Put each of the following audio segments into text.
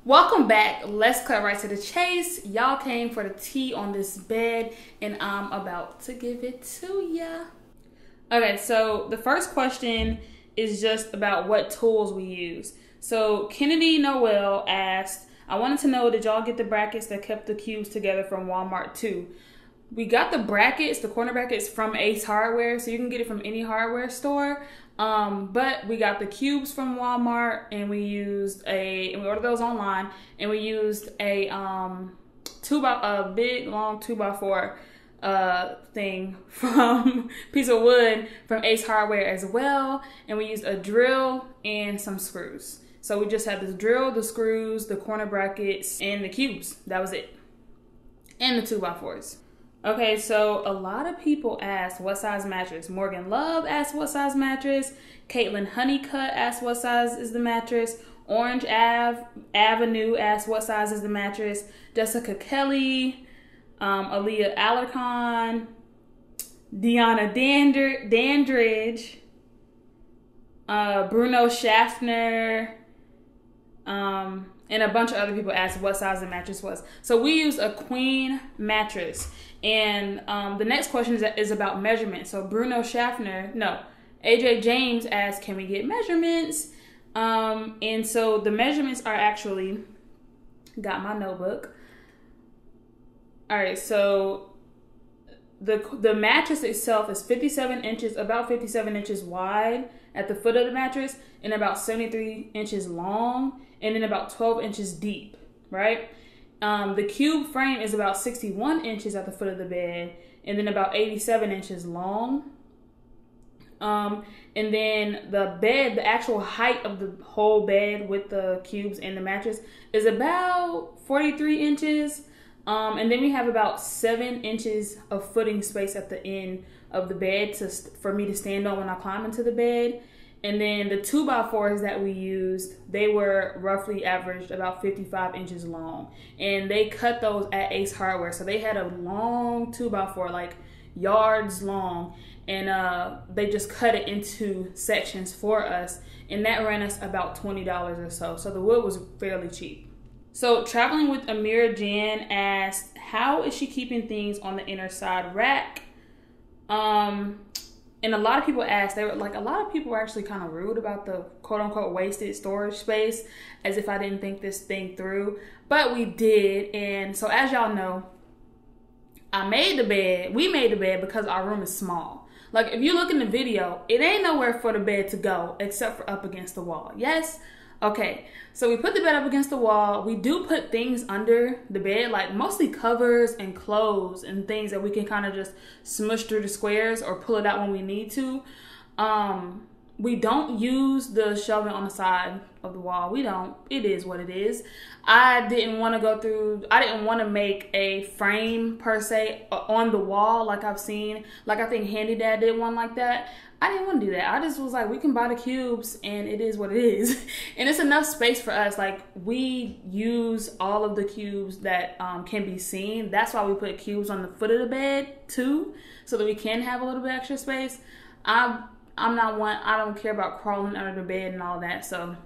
Welcome back. Let's cut right to the chase. Y'all came for the tea on this bed, and I'm about to give it to ya. Okay, so the first question is just about what tools we use. So Kennedy Noel asked, I wanted to know, did y'all get the brackets that kept the cubes together from Walmart too? We got the brackets, the corner brackets from Ace Hardware, so you can get it from any hardware store. But we got the cubes from Walmart, and we ordered those online, and we used a big long 2x4 thing from piece of wood from Ace Hardware as well, and we used a drill and some screws. So we just had the drill, the screws, the corner brackets, and the cubes. That was it, and the 2x4s. Okay, so a lot of people asked what size mattress. Morgan Love asked what size mattress. Caitlin Honeycutt asked what size is the mattress. Orange Avenue asked what size is the mattress. Jessica Kelly, Aaliyah Alarcon, Deanna Dandridge, Bruno Schaffner, and a bunch of other people asked what size the mattress was. So we use a queen mattress. And the next question is about measurements. So AJ James asked, can we get measurements? And so the measurements are actually, got my notebook. All right, so the mattress itself is 57 inches, about 57 inches wide at the foot of the mattress, and about 73 inches long, and then about 12 inches deep, right? The cube frame is about 61 inches at the foot of the bed, and then about 87 inches long. And then the bed, the actual height of the whole bed with the cubes and the mattress is about 43 inches. And then we have about 7 inches of footing space at the end of the bed for me to stand on when I climb into the bed. And then the 2x4s that we used, they were roughly averaged about 55 inches long. And they cut those at Ace Hardware. So they had a long 2x4, like yards long. And they just cut it into sections for us. And that ran us about $20 or so. So the wood was fairly cheap. So Traveling with Amira Jan asked, how is she keeping things on the inner side rack? And a lot of people asked, a lot of people were actually kind of rude about the quote unquote wasted storage space, as if I didn't think this thing through, but we did. And so as y'all know, we made the bed because our room is small. Like if you look in the video, it ain't nowhere for the bed to go except for up against the wall. Yes? Okay, so we put the bed up against the wall. We do put things under the bed, like mostly covers and clothes and things that we can kind of just smush through the squares or pull it out when we need to. We don't use the shelving on the side of the wall. We don't. It is what it is. I didn't want to make a frame per se on the wall like I've seen. Like I think Handy Dad did one like that. I didn't want to do that. I just was like, we can buy the cubes and it is what it is. And it's enough space for us. Like we use all of the cubes that can be seen. That's why we put cubes on the foot of the bed too, so that we can have a little bit extra space. I don't care about crawling under the bed and all that. So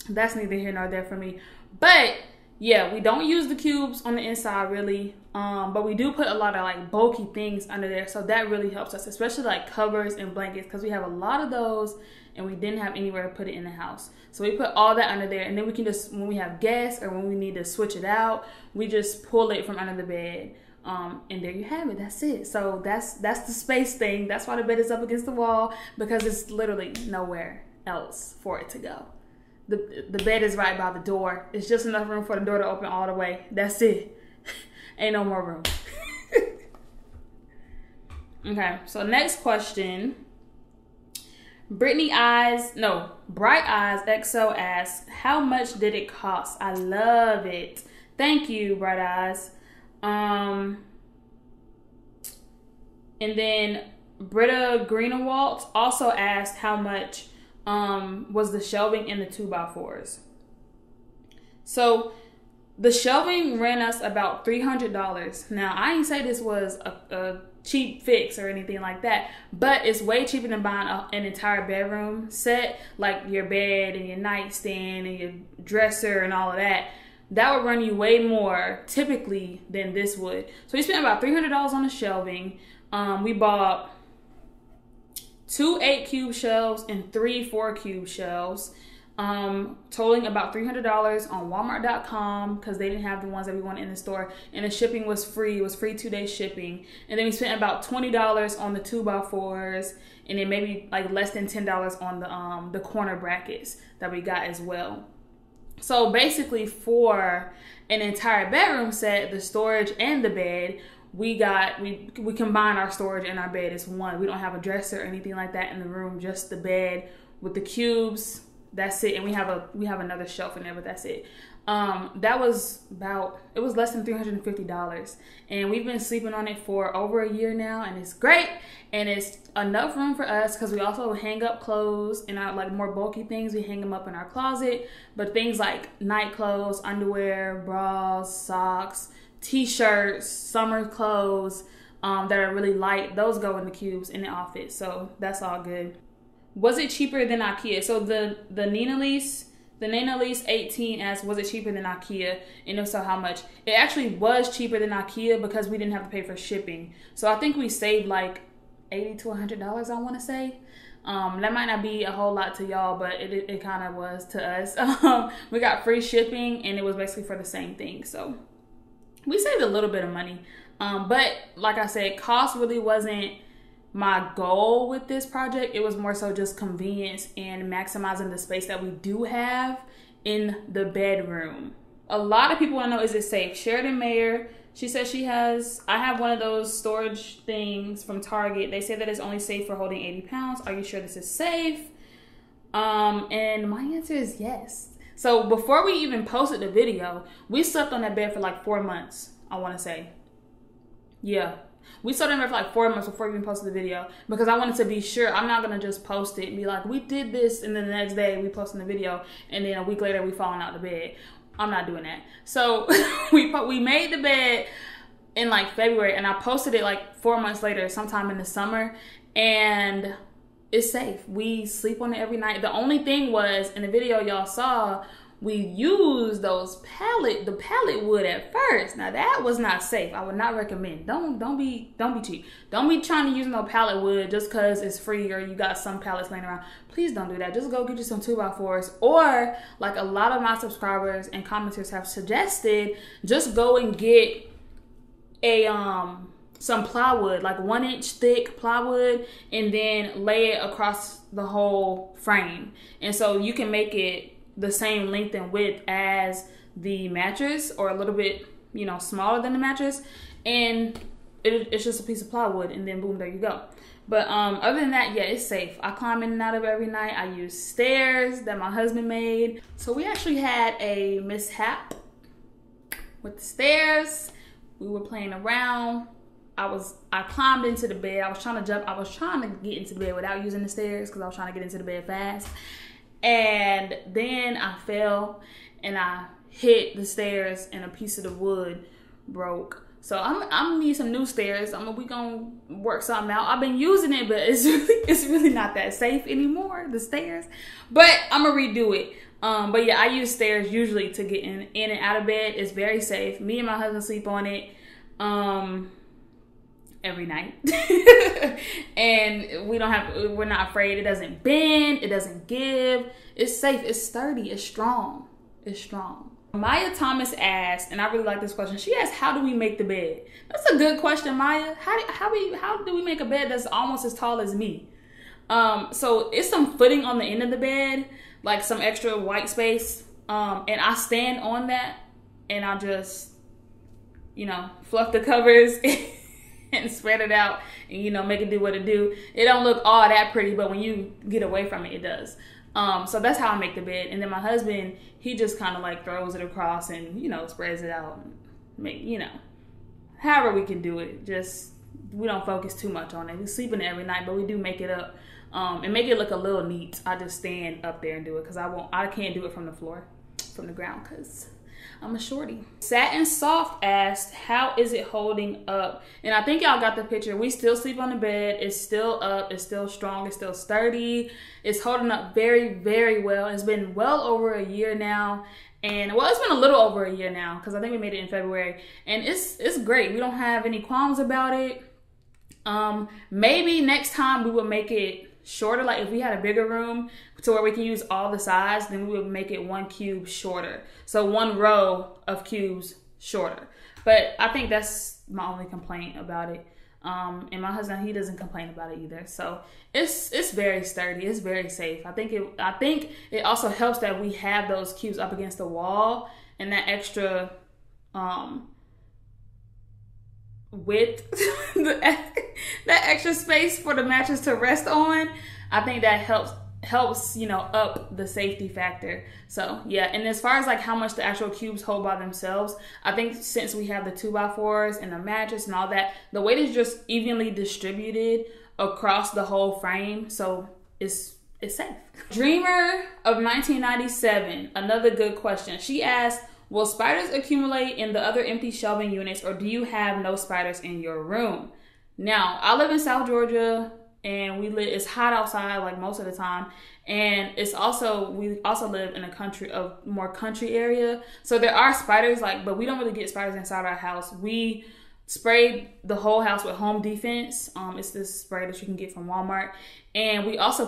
that's neither here nor there for me. But yeah, we don't use the cubes on the inside really. But we do put a lot of like bulky things under there. So that really helps us, especially like covers and blankets, because we have a lot of those and we didn't have anywhere to put it in the house. So we put all that under there, and then we can just, when we have guests or when we need to switch it out, we just pull it from under the bed. And there you have it. That's it. So that's the space thing. That's why the bed is up against the wall, because it's literally nowhere else for it to go. The bed is right by the door. It's just enough room for the door to open all the way. That's it. Ain't no more room. Okay, so next question. Bright Eyes XO asks, how much did it cost? I love it. Thank you, Bright Eyes. And then Britta Greenewalt also asked how much was the shelving in the 2x4s. So the shelving ran us about $300. Now I ain't say this was a cheap fix or anything like that, but it's way cheaper than buying an entire bedroom set, like your bed and your nightstand and your dresser and all of that. That would run you way more typically than this would. So we spent about $300 on the shelving. We bought 2 8-cube shelves and 3 4-cube shelves, totaling about $300 on Walmart.com, because they didn't have the ones that we wanted in the store, and the shipping was free. It was free 2-day shipping. And then we spent about $20 on the 2x4s, and then maybe like less than $10 on the corner brackets that we got as well. So basically, for an entire bedroom set, the storage and the bed, we combine our storage and our bed as one. We don't have a dresser or anything like that in the room, just the bed with the cubes. That's it. And we have another shelf in there, but that's it. It was less than $350, and we've been sleeping on it for over a year now, and it's great, and it's enough room for us, because we also hang up clothes and our like more bulky things. We hang them up in our closet, but things like night clothes, underwear, bras, socks, t-shirts, summer clothes that are really light, those go in the cubes in the office. So that's all good. Was it cheaper than IKEA? So the Nina Lease 18 asks, was it cheaper than IKEA? And if so, how much? It actually was cheaper than IKEA because we didn't have to pay for shipping. So I think we saved like $80 to $100, I want to say. That might not be a whole lot to y'all, but it kind of was to us. We got free shipping, and it was basically for the same thing. So we saved a little bit of money. But like I said, cost really wasn't my goal with this project. It was more so just convenience and maximizing the space that we do have in the bedroom. A lot of people want to know, is it safe? Sheridan Mayer, she says I have one of those storage things from Target. They say that it's only safe for holding 80 pounds. Are you sure this is safe? And my answer is yes. So before we even posted the video, we slept on that bed for like 4 months, I want to say. Yeah. We slept on there for like 4 months before we even posted the video, because I wanted to be sure. I'm not going to just post it and be like, we did this, and then the next day we posted the video, and then a week later we falling out of the bed. I'm not doing that. So we made the bed in like February, and I posted it like 4 months later, sometime in the summer, and it's safe. We sleep on it every night. The only thing was, in the video y'all saw, we used the pallet wood at first. Now that was not safe. I would not recommend. Don't be cheap. Don't be trying to use no pallet wood just because it's free or you got some pallets laying around. Please don't do that. Just go get you some 2x4s, or like a lot of my subscribers and commenters have suggested, just go and get a some plywood, like 1-inch thick plywood, and then lay it across the whole frame. And so you can make it the same length and width as the mattress, or a little bit, smaller than the mattress, and it's just a piece of plywood, and then boom, there you go. But other than that, yeah, it's safe. I climb in and out of it every night. I use stairs that my husband made. So we actually had a mishap with the stairs. We were playing around. I climbed into the bed. I was trying to get into the bed without using the stairs, because I was trying to get into the bed fast. And then I fell and I hit the stairs, and a piece of the wood broke. So I'm gonna need some new stairs. We gonna work something out. I've been using it, but it's really not that safe anymore, the stairs. But I'm gonna redo it. But yeah, I use stairs usually to get in and out of bed. It's very safe. Me and my husband sleep on it every night. And we're not afraid. It doesn't bend, it doesn't give. It's safe, it's sturdy, it's strong. It's strong. Maya Thomas asked, and I really like this question. She asked, how do we make the bed? That's a good question, Maya. How do we make a bed that's almost as tall as me? So it's some footing on the end of the bed, like some extra white space. And I stand on that, and I just, fluff the covers and spread it out, and make it do what it do. It don't look all that pretty, but when you get away from it, it does. So that's how I make the bed. And then my husband, he just kind of like throws it across and spreads it out and make however we can do it. Just, we don't focus too much on it. We sleep in it every night, but we do make it up and make it look a little neat. I just stand up there and do it, because I can't do it from the floor. from the ground because I'm a shorty. Satin Soft asked, how is it holding up? And I think y'all got the picture. We still sleep on the bed. It's still up. It's still strong. It's still sturdy. It's holding up very, very well. It's been well over a year now. And well, it's been a little over a year now because I think we made it in February. And it's great. We don't have any qualms about it. Maybe next time we will make it shorter. Like if we had a bigger room to where we can use all the sides, then we would make it 1 cube shorter. So 1 row of cubes shorter. But I think that's my only complaint about it. And my husband, he doesn't complain about it either. So it's very sturdy. It's very safe. I think it also helps that we have those cubes up against the wall and that extra width, that extra space for the mattress to rest on. I think that helps, you know, up the safety factor. So yeah, and as far as like how much the actual cubes hold by themselves, I think since we have the 2x4s and the mattress and all that, the weight is just evenly distributed across the whole frame, so it's safe. Dreamer of 1997, another good question. She asked, will spiders accumulate in the other empty shelving units, or do you have no spiders in your room? Now, I live in South Georgia, and it's hot outside like most of the time, and we also live in a more country area, so there are spiders, but we don't really get spiders inside our house. We sprayed the whole house with Home Defense. It's this spray that you can get from Walmart, and we also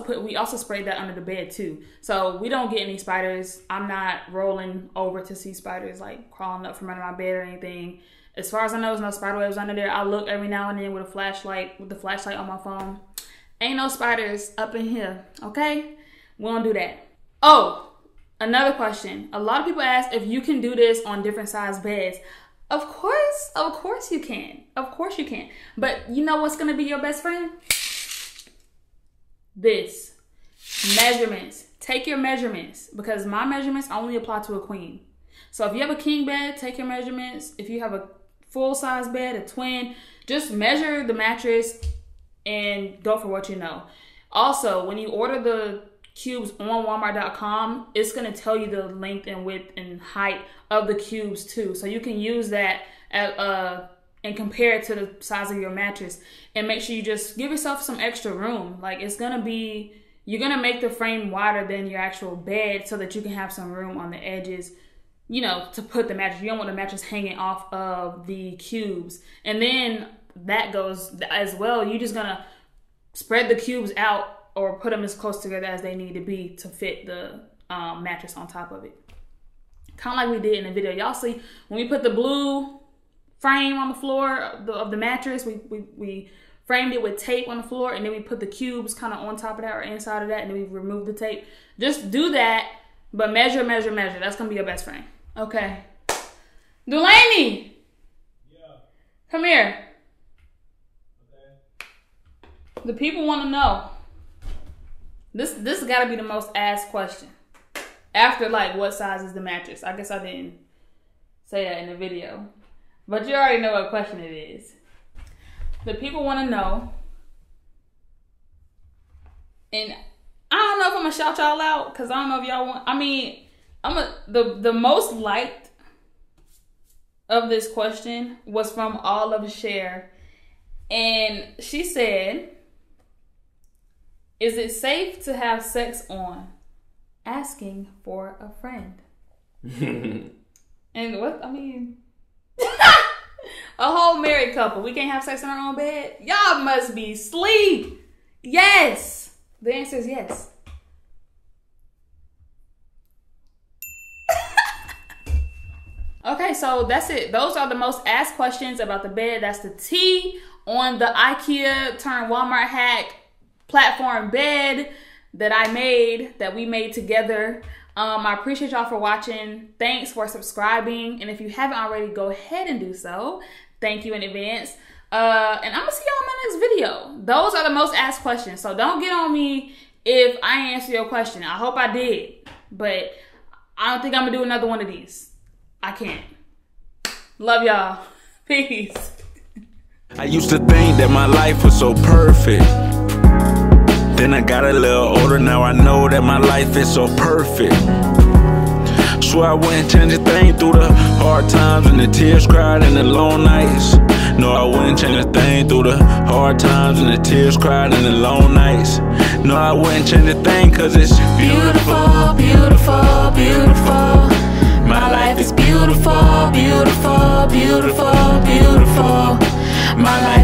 sprayed that under the bed too, so we don't get any spiders. I'm not rolling over to see spiders like crawling up from under my bed or anything. As far as I know, there's no spider webs under there. I look every now and then with the flashlight on my phone. Ain't no spiders up in here, okay? We don't do that. Oh, another question. A lot of people ask if you can do this on different size beds. Of course you can. Of course you can. But you know what's gonna be your best friend? This. Measurements. Take your measurements, because my measurements only apply to a queen. So if you have a king bed, take your measurements. If you have a full-size bed, a twin, just measure the mattress and go for what you know. Also, when you order the cubes on Walmart.com, it's going to tell you the length and width and height of the cubes too. So you can use that and compare it to the size of your mattress, and make sure you just give yourself some extra room. Like you're going to make the frame wider than your actual bed so that you can have some room on the edges, you know, to put the mattress. You don't want the mattress hanging off of the cubes. And then that goes as well. You're just gonna spread the cubes out or put them as close together as they need to be to fit the mattress on top of it. Kind of like we did in the video. Y'all see when we put the blue frame on the floor of the mattress, we framed it with tape on the floor, and then we put the cubes kind of on top of that or inside of that, and then we removed the tape. Just do that, but measure. That's gonna be your best friend. Okay. Delaney! Yeah. Come here. The people want to know. This got to be the most asked question. After like, what size is the mattress? I guess I didn't say that in the video, but you already know what question it is. The people want to know, and I don't know if I'm gonna shout y'all out because I don't know if y'all want. I mean, the most liked of this question was from Olive Share, and she said, is it safe to have sex on? Asking for a friend. And what, I mean, a whole married couple, we can't have sex in our own bed? Y'all must be asleep. Yes. The answer is yes. Okay, so that's it. Those are the most asked questions about the bed. That's the tea on the IKEA turned Walmart hack platform bed that we made together. I appreciate y'all for watching. Thanks for subscribing. And if you haven't already, go ahead and do so. Thank you in advance. And I'm gonna see y'all in my next video. Those are the most asked questions. So don't get on me if I ain't answer your question. I hope I did, but I don't think I'm gonna do another one of these. I can't. Love y'all. Peace. I used to think that my life was so perfect. Then I got a little older, now I know that my life is so perfect. swear I wouldn't change a thing through the hard times and the tears cried and the long nights. No, I wouldn't change a thing through the hard times and the tears cried and the long nights. No, I wouldn't change a thing, cause it's beautiful, beautiful, beautiful. My life is beautiful, beautiful, beautiful, beautiful. My life